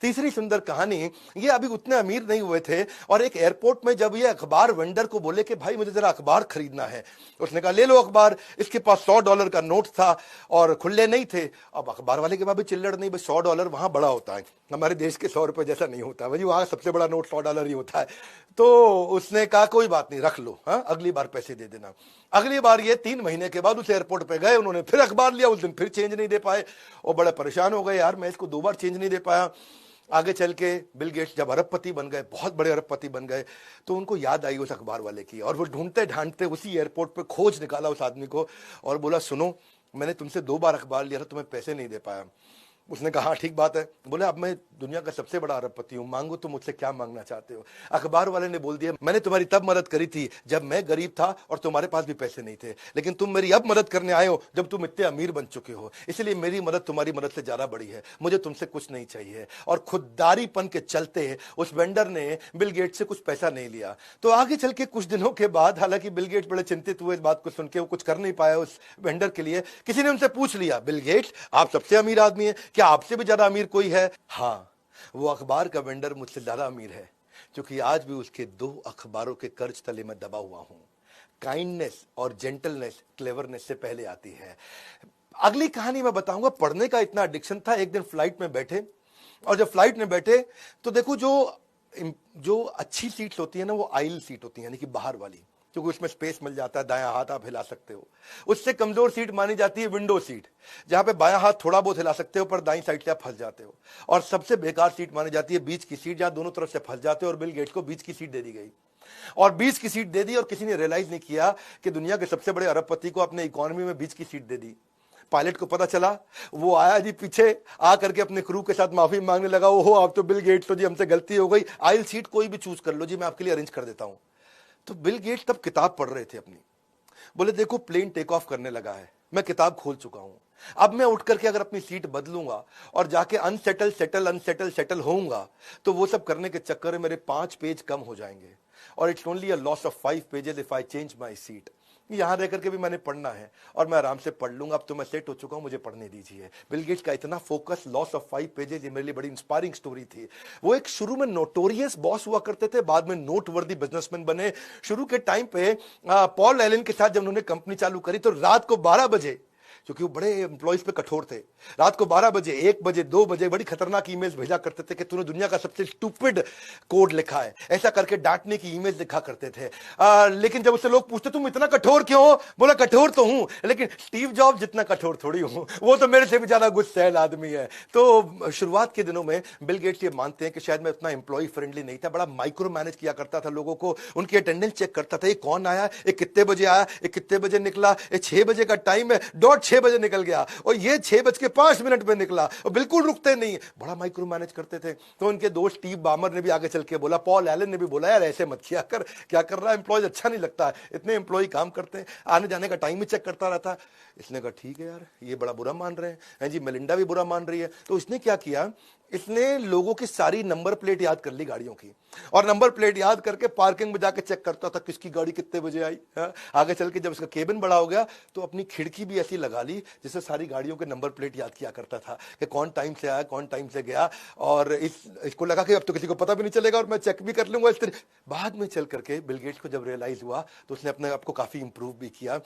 तीसरी सुंदर कहानी, ये अभी उतने अमीर नहीं हुए थे और एक एयरपोर्ट में जब ये अखबार वेंडर को बोले कि भाई मुझे जरा अखबार खरीदना है, उसने कहा ले लो अखबार। इसके पास $100 का नोट था और खुले नहीं थे। अब अखबार वाले के पास भी चिल्लड़ नहीं, बस $100 वहां बड़ा होता है, हमारे देश के 100 रुपए जैसा नहीं होता भाई, वहां सबसे बड़ा नोट $100 ही होता है। तो उसने कहा कोई बात नहीं रख लो, हाँ अगली बार पैसे दे देना। अगली बार ये 3 महीने के बाद उस एयरपोर्ट पे गए, उन्होंने फिर अखबार लिया, उस दिन फिर चेंज नहीं दे पाए और बड़े परेशान हो गए, यार मैं इसको 2 बार चेंज नहीं दे पाया। आगे चल के बिल गेट्स जब अरबपति बन गए, बहुत बड़े अरबपति बन गए, तो उनको याद आई उस अखबार वाले की और वो ढूंढते ढांढते उसी एयरपोर्ट पे खोज निकाला उस आदमी को और बोला सुनो मैंने तुमसे 2 बार अखबार लिया था, तुम्हें पैसे नहीं दे पाया। उसने कहा हाँ ठीक बात है। बोले अब मैं दुनिया का सबसे बड़ा अरबपति हूं, मांगो तो मुझसे क्या मांगना चाहते हो। अखबार वाले ने बोल दिया मैंने तुम्हारी तब मदद करी थी जब मैं गरीब था और तुम्हारे पास भी पैसे नहीं थे, लेकिन तुम मेरी अब मदद करने आए हो जब तुम इतने अमीर बन चुके हो, इसलिए मेरी मदद तुम्हारी मदद से ज्यादा बड़ी है, मुझे तुमसे कुछ नहीं चाहिए। और खुददारीपन के चलते उस वेंडर ने बिल गेट्स से कुछ पैसा नहीं लिया। तो आगे चल के कुछ दिनों के बाद, हालांकि बिल गेट्स बड़े चिंतित हुए इस बात को सुन के, वो कुछ कर नहीं पाया उस वेंडर के लिए। किसी ने उनसे पूछ लिया बिल गेट्स आप सबसे अमीर आदमी है, क्या आपसे भी ज्यादा अमीर कोई है? हाँ, वो अखबार का वेंडर मुझसे ज्यादा अमीर है, क्योंकि आज भी उसके 2 अखबारों के कर्ज तले में दबा हुआ हूं। काइंडनेस और जेंटलनेस क्लेवरनेस से पहले आती है। अगली कहानी मैं बताऊंगा। पढ़ने का इतना एडिक्शन था, एक दिन फ्लाइट में बैठे और जब फ्लाइट में बैठे तो देखो जो अच्छी सीट्स होती है ना वो आइल सीट होती है, यानी कि बाहर वाली, क्योंकि उसमें स्पेस मिल जाता है, दायां हाथ आप हिला सकते हो। उससे कमजोर सीट मानी जाती है विंडो सीट, जहां पे बायां हाथ थोड़ा बहुत हिला सकते हो पर दाईं साइड से आप फंस जाते हो। और सबसे बेकार सीट मानी जाती है बीच की सीट, जहां दोनों तरफ से फंस जाते हो, और बिल गेट्स को बीच की सीट दे दी गई और बीच की सीट दे दी और किसी ने रियलाइज नहीं किया कि दुनिया के सबसे बड़े अरबपति को अपने इकोनॉमी में बीच की सीट दे दी। पायलट को पता चला, वो आया जी पीछे आ करके अपने क्रू के साथ माफी मांगने लगा, ओहो आप तो बिल गेट्स हो जी, हमसे गलती हो गई, आइल सीट कोई भी चूज कर लो जी, मैं आपके लिए अरेंज कर देता हूं। तो बिल गेट्स तब किताब पढ़ रहे थे अपनी। बोले देखो प्लेन टेक ऑफ करने लगा है, मैं किताब खोल चुका हूं, अब मैं उठ करके अगर अपनी सीट बदलूंगा और जाके अनसेटल होऊंगा तो वो सब करने के चक्कर में मेरे 5 पेज कम हो जाएंगे और it's only a loss of 5 pages if I change my seat. यहां रह करके भी मैंने पढ़ना है और मैं आराम से पढ़ लूंगा, अब तो मैं सेट हो चुका हूं, मुझे पढ़ने दीजिए। बिल गेट्स का इतना फोकस, लॉस ऑफ 5 पेजेस, ये मेरे लिए बड़ी इंस्पायरिंग स्टोरी थी। वो एक शुरू में नोटोरियस बॉस हुआ करते थे, बाद में नोटवर्दी बिजनेसमैन बने। शुरू के टाइम पे पॉल एलन के साथ जब उन्होंने कंपनी चालू करी तो रात को 12 बजे, क्योंकि वो बड़े एम्प्लॉइज पे कठोर थे, रात को 12 बजे, 1 बजे, 2 बजे बड़ी खतरनाक ईमेल्स भेजा करते थे कि तूने दुनिया का सबसे स्टूपिड कोड लिखा है, ऐसा करके डांटने की ईमेल्स लिखा करते थे। लेकिन जब उससे लोग पूछते तुम इतना कठोर क्यों हो, बोला कठोर तो हूं लेकिन स्टीव जॉब जितना कठोर थोड़ी हूं, वो तो मेरे से भी ज्यादा गुस्सैल आदमी है। तो शुरुआत के दिनों में बिल गेट्स ये मानते हैं कि शायद मैं उतना एम्प्लॉय फ्रेंडली नहीं था, बड़ा माइक्रो मैनेज किया करता था लोगों को, उनकी अटेंडेंस चेक करता था, ये कौन आया, ये कितने बजे आया, ये कितने बजे निकला, ये 6 बजे का टाइम है, 6 बजे निकल गया और ये 6:05 में निकला और बिल्कुल रुकते नहीं, बड़ा माइक्रो मैनेज करते थे। तो उनके दोस्त स्टीव बामर ने भी आगे चल के बोला, पॉल एलन ने भी बोला यार ऐसे मत किया कर, क्या कर रहा है, एम्प्लॉय अच्छा नहीं लगता है, इतने एम्प्लॉय काम करते हैं, आने जाने का टाइम ही चेक करता रहता। इसने कहा ठीक है यार, ये बड़ा बुरा मान रहे हैं जी, मेलिंडा भी बुरा मान रही है। तो इसने क्या किया, इसने लोगों की सारी नंबर प्लेट याद कर ली गाड़ियों की और नंबर प्लेट याद करके पार्किंग में जाके चेक करता था किसकी गाड़ी कितने बजे आई। आगे चल के जब इसका केबिन बड़ा हो गया तो अपनी खिड़की भी ऐसी लगा ली जिससे सारी गाड़ियों के नंबर प्लेट याद किया करता था कि कौन टाइम से आया, कौन टाइम से गया, और इसको लगा कि अब तो किसी को पता भी नहीं चलेगा और मैं चेक भी कर लूंगा इस तरह। बाद में चल करके बिल गेट्स को जब रियलाइज हुआ तो उसने अपने आप को काफी इंप्रूव भी किया।